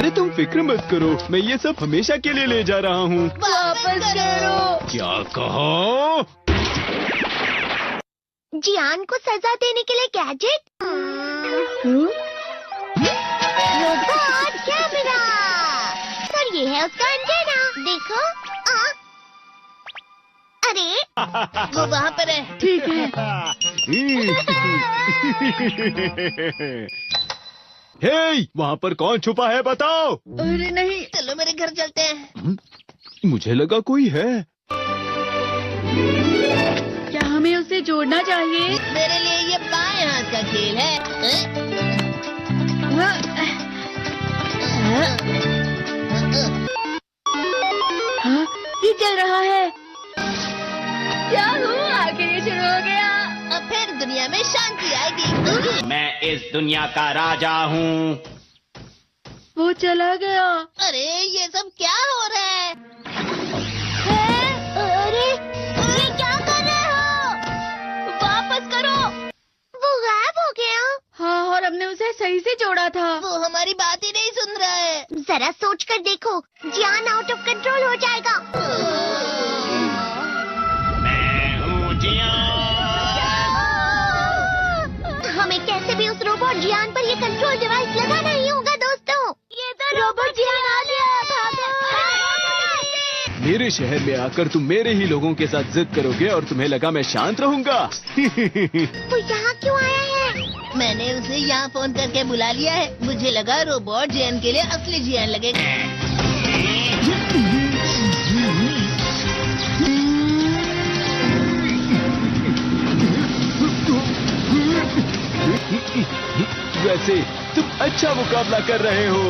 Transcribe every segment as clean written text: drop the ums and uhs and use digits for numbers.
अरे तुम फिक्र मत करो, मैं ये सब हमेशा के लिए ले जा रहा हूँ। वापस करो। क्या कहा? जियान को सजा देने के लिए गैजेट। Robot camera. और ये है उसका एंटेना, देखो। अरे वो वहाँ पर है। ठीक है। हे, वहाँ पर कौन छुपा है बताओ? अरे नहीं। चलो मेरे घर चलते हैं। मुझे लगा कोई है। क्या हमें उसे जोड़ना चाहिए? मेरे लिए ये बाएं हाथ का खेल है। हाँ, ये चल रहा है। क्या हुआ? आखिर ये शुरू हो गया। अब फिर दुनिया में शांति आएगी। मैं इस दुनिया का राजा हूँ। वो चला गया। अरे ये सब क्या हो रहा है? अरे ये क्या कर रहे हो? वापस करो। वो गायब हो गया। हाँ, और हमने उसे सही से जोड़ा था। वो हमारी बात ही नहीं सुन रहा है। जरा सोच कर देखो, जियान आउट ऑफ कंट्रोल हो जाएगा। मैं हूँ जियान। हमें कैसे भी उस रोबोट जियान पर ये कंट्रोल डिवाइस लगाना ही होगा दोस्तों। ये तो रोबोट जियान आ गया। भागो। मेरे शहर में आकर तुम मेरे ही लोगों के साथ जिद करोगे और तुम्हें लगा मैं शांत रहूंगा। वो यहाँ क्यों आया है? मैंने उसे यहाँ फोन करके बुला लिया है। मुझे लगा रोबोट जियान के लिए असली जियान लगेगा। वैसे तुम अच्छा मुकाबला कर रहे हो।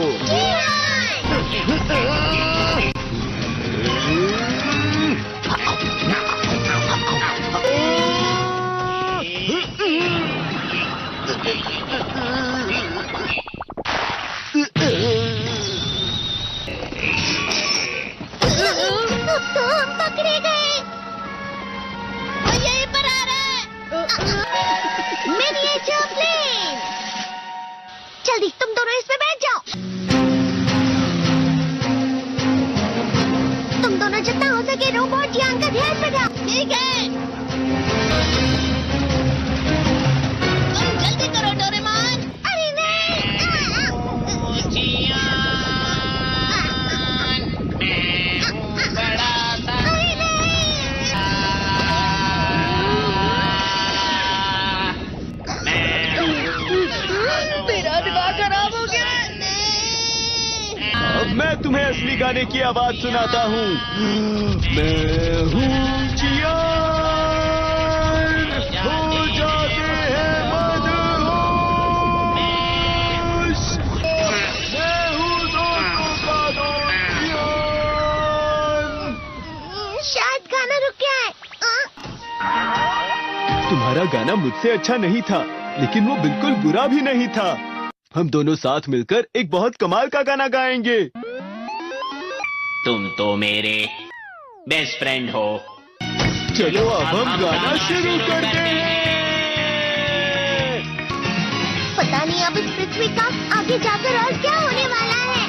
तो हम पकड़े गए। वो यहीं पर आ रहा है। Miniature plane. जल्दी तुम दोनों इसमें बैठ जाओ। तुम दोनों जितना हो सके रोबोट जियान का ध्यान रखो। ठीक है। तुम जल्दी करो डोरेमोन। अरे नहीं। जियान, मैं हूँ बड़ा सा। अरे नहीं। मेरा दिमाग खराब हो गया। अब मैं तुम्हें असली गाने की आवाज सुनाता हूँ। मैं हूँ जियान, हो जाते हैं मदहोश। मैं हूँ दोस्तों का दोस्त जियान। शायद गाना रुक गया है। तुम्हारा गाना मुझसे अच्छा नहीं था, लेकिन वो बिल्कुल बुरा भी नहीं था। हम दोनों साथ मिलकर एक बहुत कमाल का गाना गाएंगे। तुम तो मेरे बेस्ट फ्रेंड हो। चलो अब हम गाना शुरू करते हैं। पता नहीं अब इस पृथ्वी का आगे जाकर और क्या होने वाला है।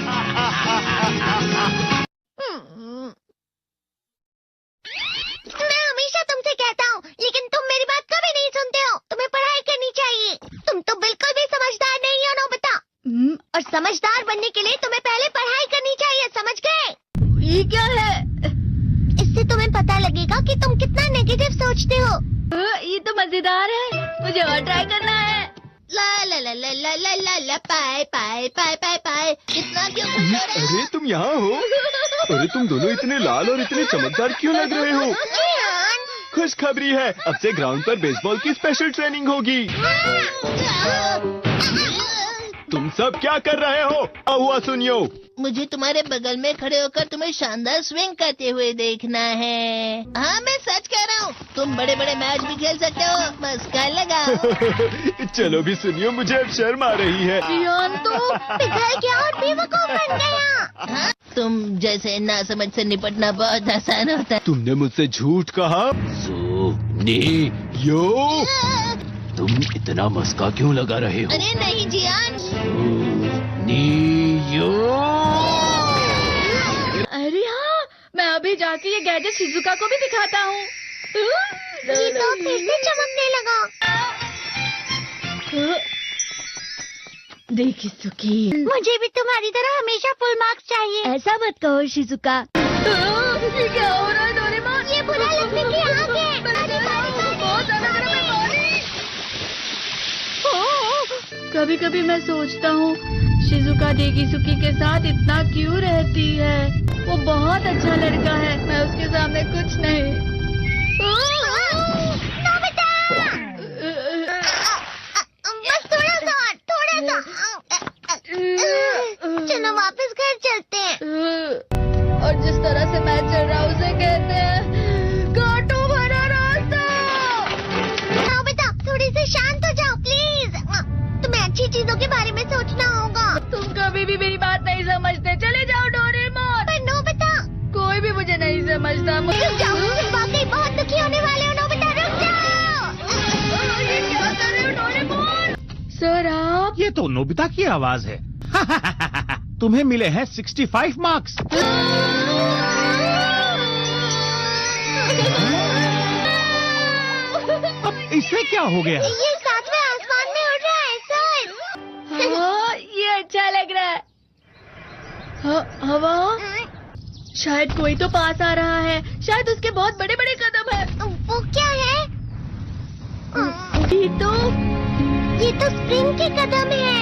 मैं हमेशा तुमसे कहता हूँ, लेकिन तुम मेरी बात कभी नहीं सुनते हो। तुम्हें पढ़ाई करनी चाहिए। तुम तो बिल्कुल भी समझदार नहीं हो नोबिता। और समझदार बनने के लिए तुम्हें पहले पढ़ाई करनी चाहिए, समझ गए? ये क्या है? इससे तुम्हें पता लगेगा कि तुम कितना नेगेटिव सोचते हो। ये तो मजेदार है। मुझे और ट्राई करना है। ला ला ला ला ला ला ला ला पाए पाए पाए पाए पाए। इतना क्यों खुश हो रहे हो? अरे तुम यहाँ हो? अरे तुम दोनों इतने लाल और इतने चमकदार क्यों लग रहे हो? जियान। खुशखबरी है, अब से ग्राउंड पर बेसबॉल की स्पेशल ट्रेनिंग होगी। तुम सब क्या कर रहे हो? हुआ सुनियो। मुझे तुम्हारे बगल में खड़े होकर तुम्हें शानदार स्विंग करते हुए देखना है। हाँ मैं सच कह रहा हूँ। तुम बड़े बड़े मैच भी खेल सकते हो, बस कर लगाओ। चलो भी सुनियो, मुझे अब शर्म आ रही है। जियान तो पिघल गया और बेवकूफ बन गया। हाँ? तुम जैसे नासमझ से निपटना बहुत आसान होता है। तुमने मुझसे झूठ कहा। सुनियो, तुम इतना मस्का क्यों लगा रहे हो? अरे नहीं जियान। सुनियो। अभी जाके ये गैजेट शिजुका को भी दिखाता हूँ। जी तो फिर से चमकने लगा। देखी सुखी, मुझे भी तुम्हारी तरह हमेशा फुल मार्क्स चाहिए। ऐसा मत कहो शिजुका। ये क्या हो रहा है डोरेमोन? ये बुरा लगने की आग है। कभी कभी मैं सोचता हूँ शिजुका डेगिसुकी के साथ इतना क्यों रहती है। वो बहुत अच्छा लड़का है, मैं उसके सामने कुछ नहीं। नोबिता! बस थोड़ा सा। चलो वापस घर चलते हैं। और जिस तरह से मैं चल रहा हूँ उसे कहते हैं कांटों भरा रास्ता। नोबिता, थोड़ी सी शांत हो जाओ प्लीज। तुम्हें अच्छी चीजों के बारे में सोचना होगा। तुम कभी भी मेरी बात नहीं समझते। चले जाओ डोरेमोन। पर नोबिता, कोई भी मुझे नहीं समझता। रुक जाओ, तुम वाकई बहुत दुखी होने वाले हो। नोबिता रुक जाओ। ये क्या कर रहे हो डोरेमोन? सर आप? ये तो नोबिता की आवाज है। तुम्हें मिले हैं 65 मार्क्स। अब इसे क्या हो गया? ये सातवें आसमान में उड़ रहा है सर। हाँ, ये अच्छा लग रहा है। हवा? शायद कोई तो पास आ रहा है। शायद उसके बहुत बड़े बड़े कदम है। वो क्या है? ये तो स्प्रिंग के कदम है।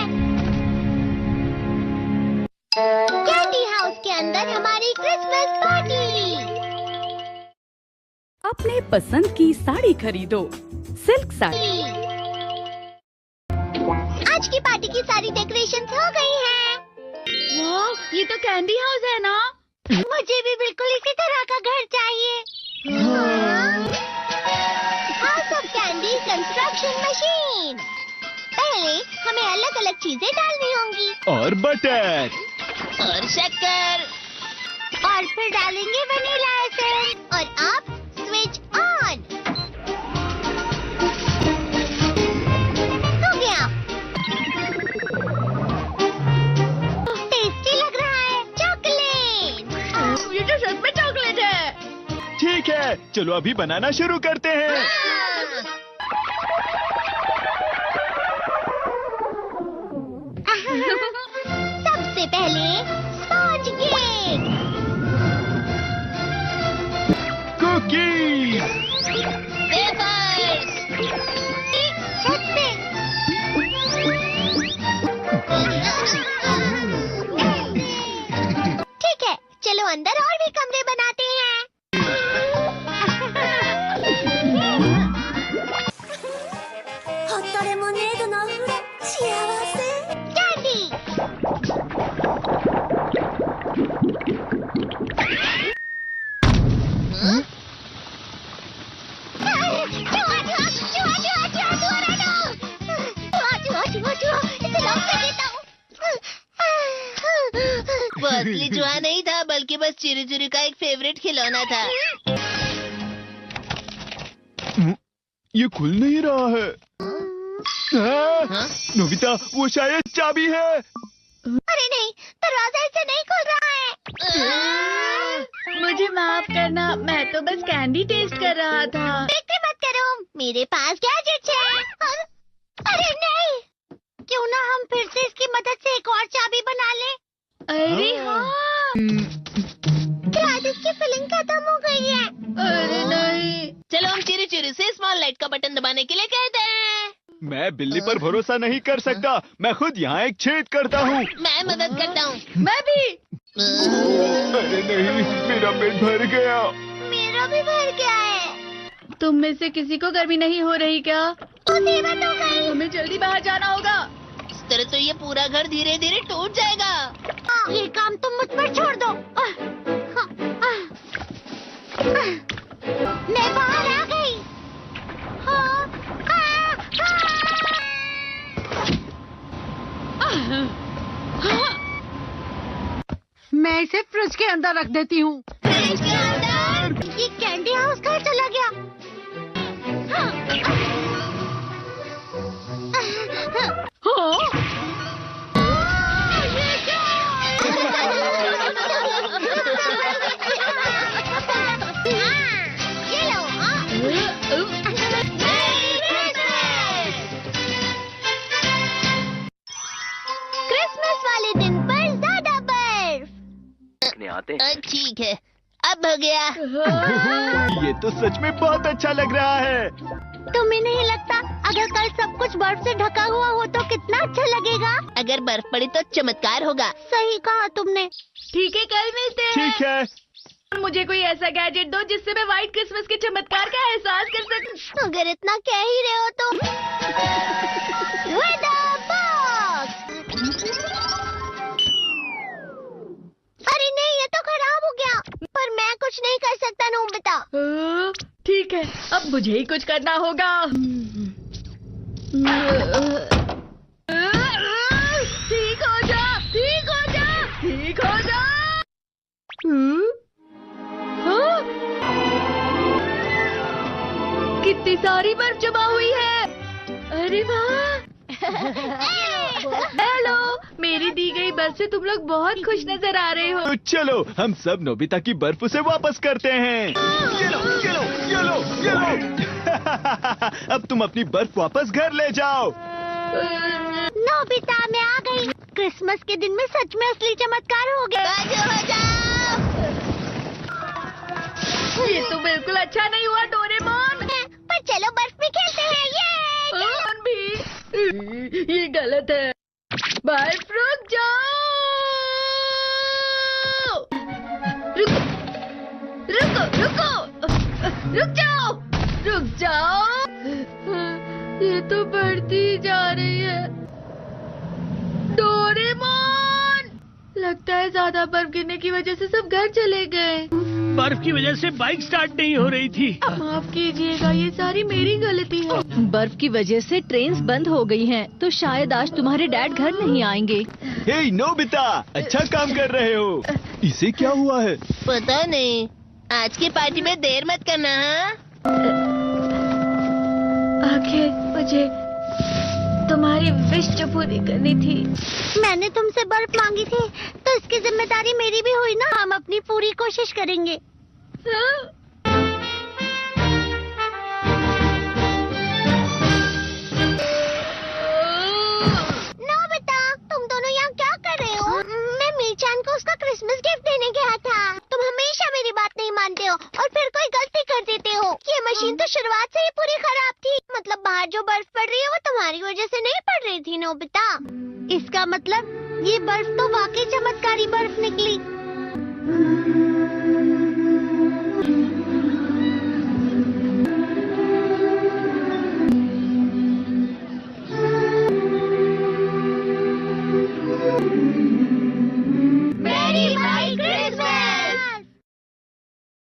कैंडी हाउस के अंदर हमारी क्रिसमस पार्टी। अपने पसंद की साड़ी खरीदो। सिल्क साड़ी। आज की पार्टी की सारी डेकोरेशंस हो गई हैं। वाह, ये तो कैंडी हाउस है ना? मुझे भी बिल्कुल इसी तरह का घर चाहिए। House of candy construction machine. पहले हमें अलग अलग चीजें डालनी होंगी। और बटर और शक्कर। और फिर डालेंगे वनीला एसेंस। और अब स्विच ऑन। हो गया। टेस्टी लग रहा है। चॉकलेट। ये तो सच में चॉकलेट है। ठीक है, चलो अभी बनाना शुरू करते हैं। सबसे पहले स्पॉन्ज केक। Cookies, wafers. छत पे। ठीक है, चलो अंदर और भी कमरे बनाते हैं। कैंडी। वो असली चूहा नहीं था, बल्कि बस चिरू चिरू का एक फेवरेट खिलौना था। ये खुल नहीं रहा है। हाँ? नोबिता, वो शायद चाबी है। अरे नहीं, दरवाजा ऐसे नहीं खुल रहा है। मुझे माफ करना, मैं तो बस कैंडी टेस्ट कर रहा था। फिक्र मत करो, मेरे पास गैजेट्स है। अरे नहीं, क्यों ना हम फिर से इसकी मदद से एक और चाबी बना लें। अरे हाँ। शायद इसकी फिलिंग खत्म हो गई है। अरे नहीं। चलो हम चिरू चिरू से स्मॉल लाइट का बटन दबाने के लिए कहते हैं। मैं बिल्ली पर भरोसा नहीं कर सकता। मैं खुद यहाँ एक छेद करता हूँ। मैं मदद करता हूँ। मैं भी। अरे नहीं, मेरा पेट भर गया। मेरा भी भर गया है। तुम में से किसी को गर्मी नहीं हो रही क्या? मुसीबत हो गई। हमें जल्दी बाहर जाना होगा। इस तरह तो ये पूरा घर धीरे धीरे टूट जाएगा। ये काम तुम मुझ पर छोड़ दो। मैं बाहर आ गई। मैं इसे फ्रिज के अंदर रख देती हूँ। फ्रिज के अंदर? ये कैंडी हाउस कहाँ चला गया? आते हैं। ठीक है, अब हो गया। ये तो सच में बहुत अच्छा लग रहा है। तुम्हें नहीं लगता अगर कल सब कुछ बर्फ से ढका हुआ हो तो कितना अच्छा लगेगा? अगर बर्फ पड़ी तो चमत्कार होगा। सही कहा तुमने। ठीक है, कल मिलते हैं। ठीक है। मुझे कोई ऐसा गैजेट दो जिससे मैं व्हाइट क्रिसमस के चमत्कार का एहसास कर सकूं। अगर इतना कह ही रहे हो तो Weather box! अरे नहीं, ये तो खराब हो गया। पर मैं कुछ नहीं कर सकता नोबिता। ठीक है, अब मुझे ही कुछ करना होगा। ठीक हो जा, ठीक हो जा, ठीक हो जा। हाँ? कितनी सारी बर्फ जमा हुई है। अरे वाह। हेलो, मेरी दी गई बर्फ से तुम लोग बहुत खुश नजर आ रहे हो। तो चलो हम सब नोबिता की बर्फ उसे वापस करते हैं। ये लो, ये लो, ये लो, ये लो। अब तुम अपनी बर्फ वापस घर ले जाओ। नोबिता, मैं आ गई। क्रिसमस के दिन में सच में असली चमत्कार हो गया। बाजू हो जाओ। ये तो बिल्कुल अच्छा नहीं हुआ डोरेमोन। पर चलो बर्फ में खेलते हैं। ये डोरेमोन भी, ये गलत है। बर्फ रुक जाओ। रुको, रुको, रुको, रुक जाओ, रुक जाओ। ये तो बढ़ती ही जा रही है। डोरेमोन, लगता है ज्यादा बर्फ गिरने की वजह से सब घर चले गए। बर्फ की वजह से बाइक स्टार्ट नहीं हो रही थी। माफ कीजिएगा, ये सारी मेरी गलती है। बर्फ की वजह से ट्रेन्स बंद हो गई हैं, तो शायद आज तुम्हारे डैड घर नहीं आएंगे। हे नोबिता, अच्छा काम कर रहे हो। इसे क्या हुआ है? पता नहीं, आज की पार्टी में देर मत करना। हाँ? आखिर मुझे तुम्हारी विश जो पूरी करनी थी। मैंने तुमसे बर्फ मांगी थी, तो इसकी जिम्मेदारी मेरी भी हुई ना। हम अपनी पूरी कोशिश करेंगे। हाँ? नोबिता, तुम दोनों यहाँ क्या कर रहे हो? मैं मीचान को उसका क्रिसमस गिफ्ट देने गया था। तुम हमेशा मेरी बात नहीं मानते हो और फिर कोई गलती कर देते हो। ये मशीन तो शुरुआत से ही पूरी खराब थी। मतलब बाहर जो बर्फ पड़ रही है वो तुम्हारी वजह से नहीं पड़ रही थी नोबिता। इसका मतलब ये बर्फ तो वाकई चमत्कारी बर्फ निकली।